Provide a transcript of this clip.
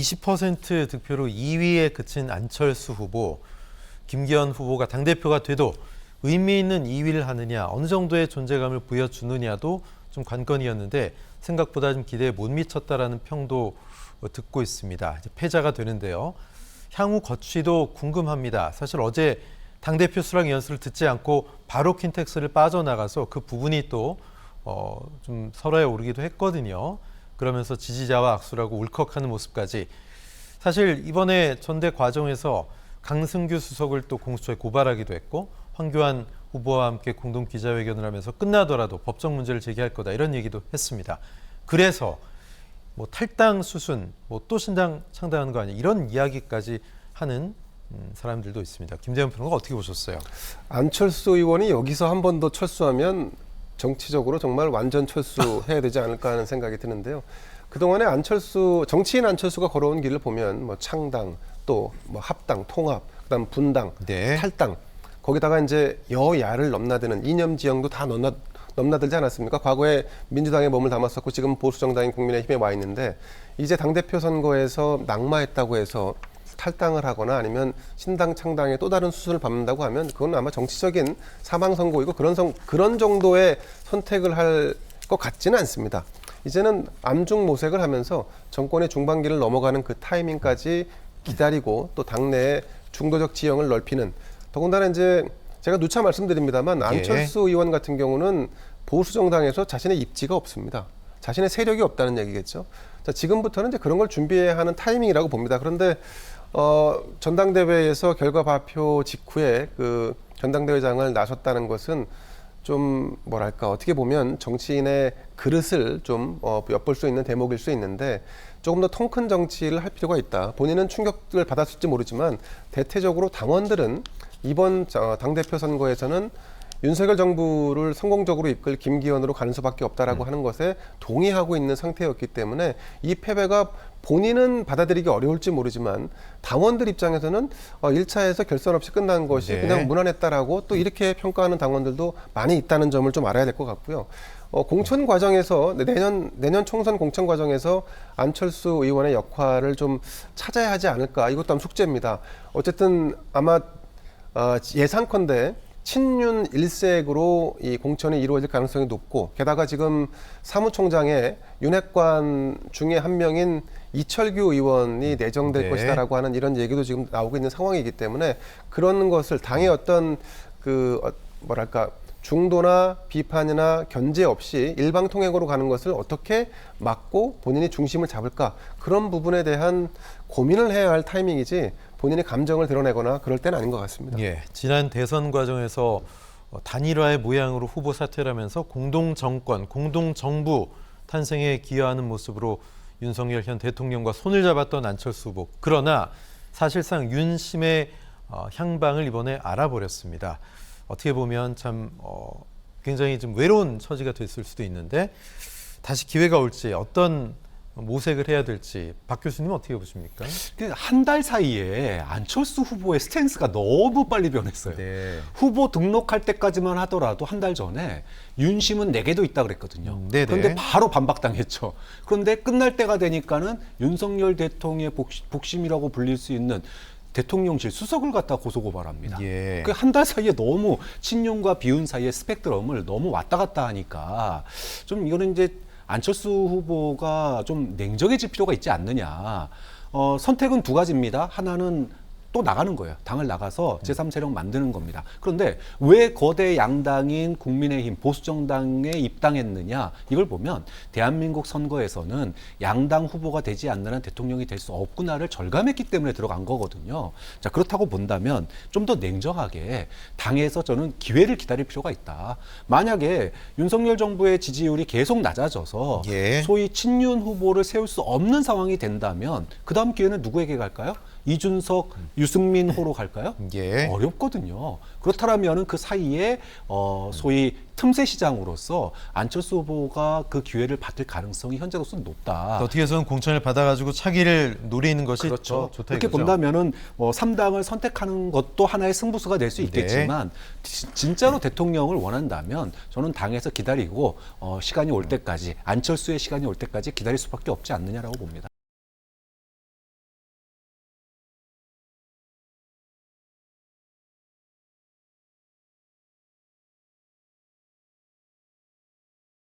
20% 득표로 2위에 그친 안철수 후보, 김기현 후보가 당대표가 돼도 의미 있는 2위를 하느냐, 어느 정도의 존재감을 부여주느냐도 좀 관건이었는데 생각보다 좀 기대에 못 미쳤다라는 평도 듣고 있습니다. 이제 패자가 되는데요. 향후 거취도 궁금합니다. 사실 어제 당대표 수락 연설을 듣지 않고 바로 킨텍스를 빠져나가서 그 부분이 또 좀 설화에 오르기도 했거든요. 그러면서 지지자와 악수를 하고 울컥하는 모습까지. 사실 이번에 전대 과정에서 강승규 수석을 또 공수처에 고발하기도 했고 황교안 후보와 함께 공동 기자회견을 하면서 끝나더라도 법적 문제를 제기할 거다 이런 얘기도 했습니다. 그래서 뭐 탈당 수순, 뭐 또 신당 창당하는 거 아니야 이런 이야기까지 하는 사람들도 있습니다. 김대현 평론가 어떻게 보셨어요? 안철수 의원이 여기서 한 번 더 철수하면 정치적으로 정말 완전 철수해야 되지 않을까 하는 생각이 드는데요. 그동안에 정치인 안철수가 걸어온 길을 보면 뭐 창당, 또 뭐 합당, 통합, 그다음 분당, 네. 탈당, 거기다가 이제 여야를 넘나드는 이념 지형도 다 넘나들지 않았습니까? 과거에 민주당에 몸을 담았었고 지금 보수정당인 국민의힘에 와 있는데 이제 당대표 선거에서 낙마했다고 해서 탈당을 하거나 아니면 신당 창당에 또 다른 수순을 밟는다고 하면 그건 아마 정치적인 사망 선고이고 그런 정도의 선택을 할 것 같지는 않습니다. 이제는 암중모색을 하면서 정권의 중반기를 넘어가는 그 타이밍까지 기다리고 또 당내의 중도적 지형을 넓히는, 더군다나 이제 제가 누차 말씀드립니다만 안철수 의원 같은 경우는 보수 정당에서 자신의 입지가 없습니다. 자신의 세력이 없다는 얘기겠죠. 자, 지금부터는 이제 그런 걸 준비해야 하는 타이밍이라고 봅니다. 그런데 전당대회에서 결과 발표 직후에 그 전당대회장을 나섰다는 것은 좀 뭐랄까 어떻게 보면 정치인의 그릇을 좀 엿볼 수 있는 대목일 수 있는데 조금 더 통 큰 정치를 할 필요가 있다. 본인은 충격을 받았을지 모르지만 대체적으로 당원들은 이번 당대표 선거에서는 윤석열 정부를 성공적으로 이끌 김기현으로 가는 수밖에 없다라고 하는 것에 동의하고 있는 상태였기 때문에 이 패배가 본인은 받아들이기 어려울지 모르지만 당원들 입장에서는 1차에서 결선 없이 끝난 것이 그냥 무난했다라고 또 이렇게 평가하는 당원들도 많이 있다는 점을 좀 알아야 될 것 같고요. 공천 과정에서 내년 총선 공천 과정에서 안철수 의원의 역할을 좀 찾아야 하지 않을까, 이것도 한번 숙제입니다. 어쨌든 아마 예상컨대 친윤 일색으로 이 공천이 이루어질 가능성이 높고, 게다가 지금 사무총장에 윤핵관 중에 한 명인 이철규 의원이 내정될 것이다라고 하는 이런 얘기도 지금 나오고 있는 상황이기 때문에 그런 것을 당의 어떤 뭐랄까 중도나 비판이나 견제 없이 일방통행으로 가는 것을 어떻게 막고 본인이 중심을 잡을까, 그런 부분에 대한 고민을 해야 할 타이밍이지 본인의 감정을 드러내거나 그럴 때는 아닌 것 같습니다. 예, 지난 대선 과정에서 단일화의 모양으로 후보 사퇴를 하면서 공동정권, 공동정부 탄생에 기여하는 모습으로 윤석열 현 대통령과 손을 잡았던 안철수 후보. 그러나 사실상 윤심의 향방을 이번에 알아버렸습니다. 어떻게 보면 참 굉장히 좀 외로운 처지가 됐을 수도 있는데 다시 기회가 올지, 어떤 모색을 해야 될지 박 교수님 어떻게 보십니까? 한 달 사이에 안철수 후보의 스탠스가 너무 빨리 변했어요. 네. 후보 등록할 때까지만 하더라도 한 달 전에 윤심은 4개도 있다 그랬거든요. 네네. 그런데 바로 반박당했죠. 그런데 끝날 때가 되니까는 윤석열 대통령의 복심이라고 불릴 수 있는 대통령실 수석을 갖다 고소고발합니다. 예. 그 한 달 사이에 너무 친윤과 비윤 사이의 스펙트럼을 너무 왔다 갔다 하니까 좀 이거는 이제 안철수 후보가 좀 냉정해질 필요가 있지 않느냐. 선택은 두 가지입니다. 하나는 또 나가는 거예요. 당을 나가서 제3세력 만드는 겁니다. 그런데 왜 거대 양당인 국민의힘 보수정당에 입당했느냐, 이걸 보면 대한민국 선거에서는 양당 후보가 되지 않는 한 대통령이 될 수 없구나를 절감했기 때문에 들어간 거거든요. 자, 그렇다고 본다면 좀 더 냉정하게 당에서 저는 기회를 기다릴 필요가 있다. 만약에 윤석열 정부의 지지율이 계속 낮아져서 소위 친윤 후보를 세울 수 없는 상황이 된다면 그 다음 기회는 누구에게 갈까요? 이준석, 유승민 호로 갈까요? 어렵거든요. 그렇다면 그 사이에 소위 틈새 시장으로서 안철수 후보가 그 기회를 받을 가능성이 현재로서는 높다. 어떻게 해서는 공천을 받아가지고 차기를 노리는 것이 그렇죠. 좋다. 그렇게 이거죠? 본다면은 3당을 선택하는 것도 하나의 승부수가 될 수 있겠지만 진짜로 대통령을 원한다면 저는 당에서 기다리고 시간이 올 때까지, 안철수의 시간이 올 때까지 기다릴 수밖에 없지 않느냐라고 봅니다.